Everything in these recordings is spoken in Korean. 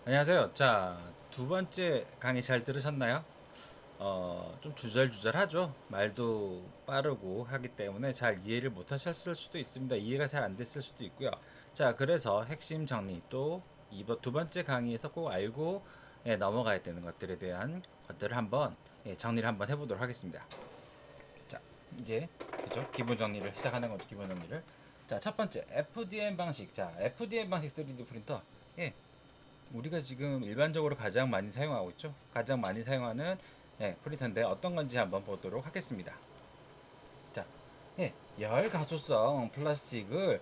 안녕하세요. 자, 두 번째 강의 잘 들으셨나요? 좀 주절주절하죠. 말도 빠르고 하기 때문에 잘 이해를 못 하셨을 수도 있습니다. 이해가 잘 안 됐을 수도 있고요. 자, 그래서 핵심 정리 또 이번 두 번째 강의에서 꼭 알고 넘어가야 되는 것들에 대한 것들을 한번 정리를 한번 해보도록 하겠습니다. 자, 이제 그죠? 기본 정리를 시작하는 거죠. 기본 정리를. 자, 첫 번째 FDM 방식. 자, FDM 방식 3D 프린터. 예, 우리가 지금 일반적으로 가장 많이 사용하고 있죠. 가장 많이 사용하는 프린터인데 어떤 건지 한번 보도록 하겠습니다. 자, 열 가소성 플라스틱을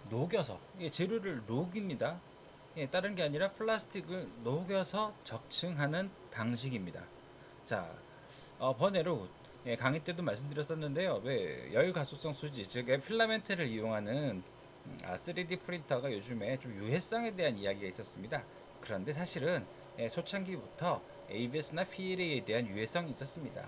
녹여서 재료를 녹입니다. 다른 게 아니라 플라스틱을 녹여서 적층하는 방식입니다. 자, 번외로 강의 때도 말씀드렸었는데요. 왜 열가소성 수지, 즉 필라멘트를 이용하는 3D 프린터가 요즘에 좀 유해성에 대한 이야기가 있었습니다. 그런데 사실은 초창기부터 ABS나 PLA에 대한 유해성이 있었습니다.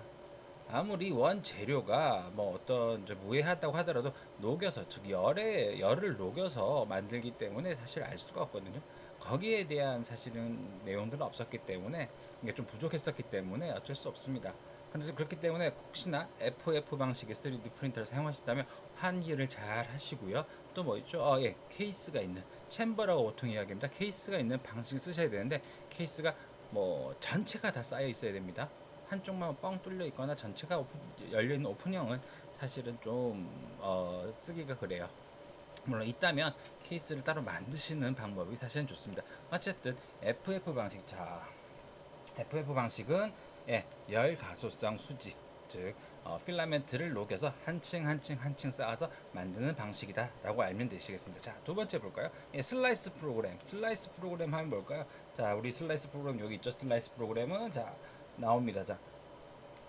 아무리 원 재료가 뭐 어떤 무해하다고 하더라도 녹여서, 즉 열을 녹여서 만들기 때문에 사실 알 수가 없거든요. 거기에 대한 사실은 내용들은 없었기 때문에 이게 좀 부족했었기 때문에 어쩔 수 없습니다. 그래서 그렇기 때문에 혹시나 FF 방식의 3D 프린터를 사용하신다면 환기를 잘 하시고요. 또 뭐 있죠? 케이스가 있는, 챔버라고 보통 이야기합니다. 케이스가 있는 방식을 쓰셔야 되는데, 케이스가 뭐 전체가 다 쌓여 있어야 됩니다. 한쪽만 뻥 뚫려 있거나 전체가 열려 있는 오픈형은 사실은 좀 쓰기가 그래요. 물론 있다면 케이스를 따로 만드시는 방법이 사실은 좋습니다. 어쨌든 FF 방식. 자, FF 방식은 열 가소성 수지, 즉 필라멘트를 녹여서 한 층 한 층 한 층 쌓아서 만드는 방식이다라고 알면 되시겠습니다. 자, 두 번째 볼까요? 슬라이스 프로그램. 슬라이스 프로그램 하면 뭘까요? 자, 우리 슬라이스 프로그램 여기 있죠. 슬라이스 프로그램은 자 나옵니다. 자,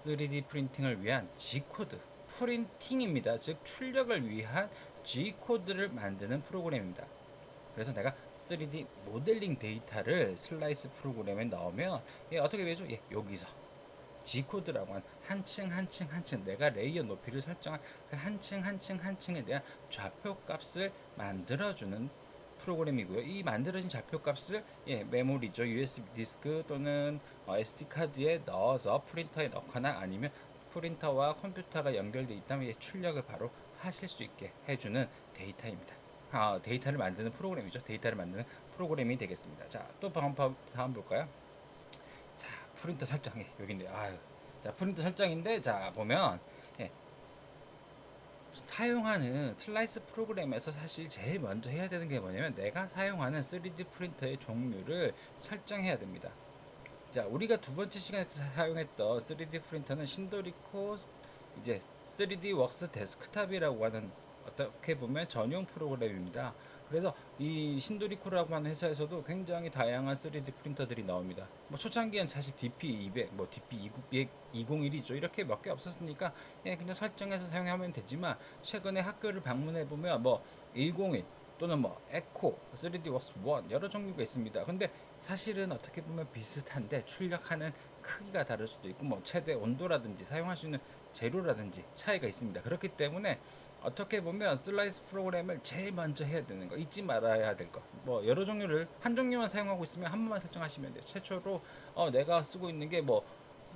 3D 프린팅을 위한 G코드 프린팅입니다. 즉 출력을 위한 G코드를 만드는 프로그램입니다. 그래서 내가 3D 모델링 데이터를 슬라이스 프로그램에 넣으면 어떻게 되죠? 여기서 G코드라고 한 층 한 층 한 층 내가 레이어 높이를 설정한 그 한 층 한 층 한 층에 대한 좌표 값을 만들어주는 프로그램이고요. 이 만들어진 좌표 값을 메모리죠. USB 디스크 또는 SD 카드에 넣어서 프린터에 넣거나 아니면 프린터와 컴퓨터가 연결되어 있다면 출력을 바로 하실 수 있게 해주는 데이터입니다. 데이터를 만드는 프로그램이죠. 데이터를 만드는 프로그램이 되겠습니다. 자, 또 다음 볼까요? 자, 프린터 설정. 여기인데요. 아유. 자, 프린터 설정인데, 자, 보면, 예, 사용하는 슬라이스 프로그램에서 사실 제일 먼저 해야 되는 게 뭐냐면, 내가 사용하는 3D 프린터의 종류를 설정해야 됩니다. 자, 우리가 두 번째 시간에 사용했던 3D 프린터는 신도리코 이제 3D 웍스 데스크탑이라고 하는 어떻게 보면 전용 프로그램입니다. 그래서 이 신도리코라고 하는 회사에서도 굉장히 다양한 3D 프린터들이 나옵니다. 뭐 초창기엔 사실 DP200, 뭐 DP201이죠. 이렇게 몇 개 없었으니까 그냥 설정해서 사용하면 되지만 최근에 학교를 방문해 보면 뭐 101 또는 뭐 에코, 3D웍스 1 여러 종류가 있습니다. 근데 사실은 어떻게 보면 비슷한데 출력하는 크기가 다를 수도 있고 뭐 최대 온도라든지 사용할 수 있는 재료라든지 차이가 있습니다. 그렇기 때문에 어떻게 보면 슬라이스 프로그램을 제일 먼저 해야 되는 거, 잊지 말아야 될 거. 뭐 여러 종류를 한 종류만 사용하고 있으면 한 번만 설정하시면 돼요. 최초로 내가 쓰고 있는 게 뭐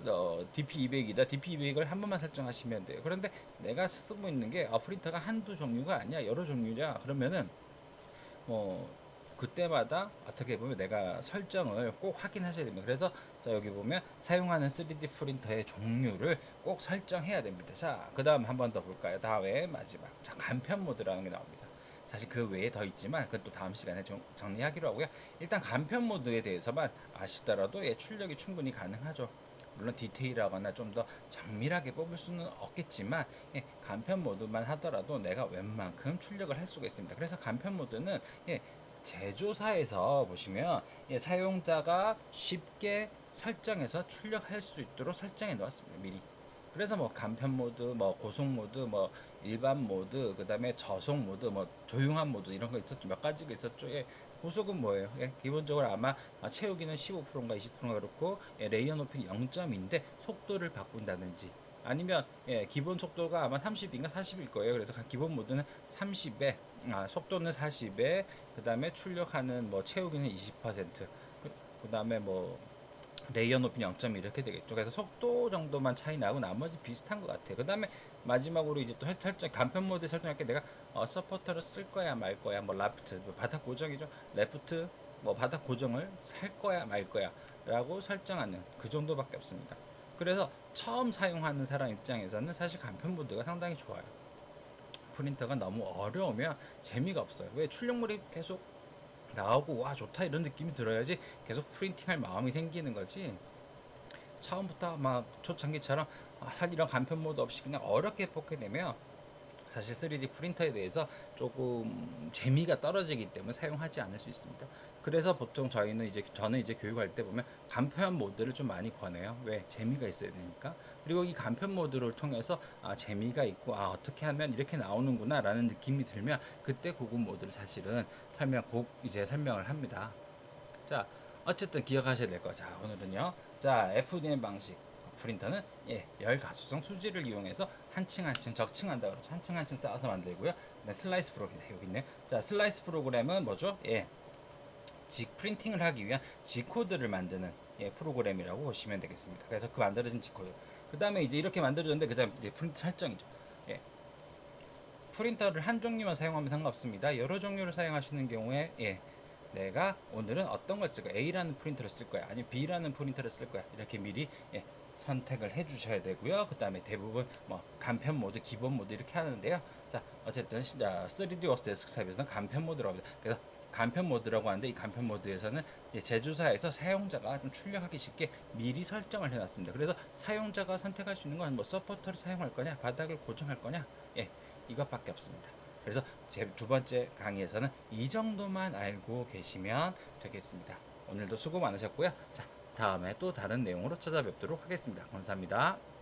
DP200이다. DP200을 한 번만 설정하시면 돼요. 그런데 내가 쓰고 있는 게 프린터가 한두 종류가 아니야. 여러 종류냐? 그러면은 뭐 그때마다 어떻게 보면 내가 설정을 꼭 확인하셔야 됩니다. 그래서 자, 여기 보면 사용하는 3D 프린터의 종류를 꼭 설정해야 됩니다. 자, 그 다음 한 번 더 볼까요? 다음에 마지막. 자, 간편 모드라는 게 나옵니다. 사실 그 외에 더 있지만 그건 또 다음 시간에 정리하기로 하고요. 일단 간편 모드에 대해서만 아시더라도 출력이 충분히 가능하죠. 물론 디테일하거나 좀 더 정밀하게 뽑을 수는 없겠지만 간편 모드만 하더라도 내가 웬만큼 출력을 할 수가 있습니다. 그래서 간편 모드는 제조사에서 보시면 사용자가 쉽게 설정해서 출력할 수 있도록 설정해 놓았습니다. 미리. 그래서 뭐 간편 모드, 뭐 고속 모드, 뭐 일반 모드, 그 다음에 저속 모드, 뭐 조용한 모드 이런 거 있었죠. 몇 가지가 있었죠. 고속은 뭐예요? 기본적으로 아마 채우기는 15%인가 20%인가 그렇고 레이어 높이 0점인데 속도를 바꾼다든지 아니면 기본 속도가 아마 30인가 40일 거예요. 그래서 기본 모드는 30에 속도는 40에 그 다음에 출력하는 뭐 채우기는 20% 그 다음에 뭐 레이어 높이는 0.1 이렇게 되겠죠. 그래서 속도 정도만 차이 나고 나머지 비슷한 것 같아요. 그 다음에 마지막으로 이제 또 설정, 간편 모드 설정할 게 내가 서포터를 쓸 거야 말 거야, 뭐 라프트, 뭐 바닥 고정이죠. 레프트, 뭐 바닥 고정을 할 거야 말 거야 라고 설정하는 그 정도밖에 없습니다. 그래서 처음 사용하는 사람 입장에서는 사실 간편 모드가 상당히 좋아요. 프린터가 너무 어려우면 재미가 없어요. 왜 출력물이 계속 나오고 와 좋다 이런 느낌이 들어야지 계속 프린팅할 마음이 생기는 거지. 처음부터 막 초창기처럼 이런 간편 모드 없이 그냥 어렵게 뽑게 되면 사실 3D 프린터에 대해서 조금 재미가 떨어지기 때문에 사용하지 않을 수 있습니다. 그래서 보통 저는 이제 교육할 때 보면 간편 모드를 좀 많이 권해요. 왜? 재미가 있어야 되니까. 그리고 이 간편 모드를 통해서 재미가 있고 어떻게 하면 이렇게 나오는구나라는 느낌이 들면 그때 고급 모드를 사실은 이제 설명을 합니다. 자, 어쨌든 기억하셔야 될 거. 자, 오늘은요. 자, FDM 방식. 프린터는 열 가속성 수지를 이용해서 한 층 한 층 적층한다 그러죠. 한 층 한 층 쌓아서 만들고요. 네, 슬라이스 프로그램 여기 있네요. 자, 슬라이스 프로그램은 뭐죠? 프린팅을 하기 위한 G 코드를 만드는 프로그램이라고 보시면 되겠습니다. 그래서 그 만들어진 G 코드. 그다음에 이제 이렇게 만들어졌는데 그다음 이제 프린트 설정이죠. 예. 프린터를 한 종류만 사용하면 상관없습니다. 여러 종류를 사용하시는 경우에 내가 오늘은 어떤 걸 쓸 거야? A라는 프린터를 쓸 거야. 아니면 B라는 프린터를 쓸 거야. 이렇게 미리 선택을 해 주셔야 되고요. 그 다음에 대부분 뭐 간편 모드, 기본 모드 이렇게 하는데요. 자, 어쨌든 3D웍스 데스크탑에서는 간편 모드라고 합니다. 그래서 간편 모드라고 하는데 이 간편 모드에서는 제조사에서 사용자가 좀 출력하기 쉽게 미리 설정을 해놨습니다. 그래서 사용자가 선택할 수 있는 건 뭐 서포터를 사용할 거냐, 바닥을 고정할 거냐, 이것밖에 없습니다. 그래서 제 두 번째 강의에서는 이 정도만 알고 계시면 되겠습니다. 오늘도 수고 많으셨고요. 자, 다음에 또 다른 내용으로 찾아뵙도록 하겠습니다. 감사합니다.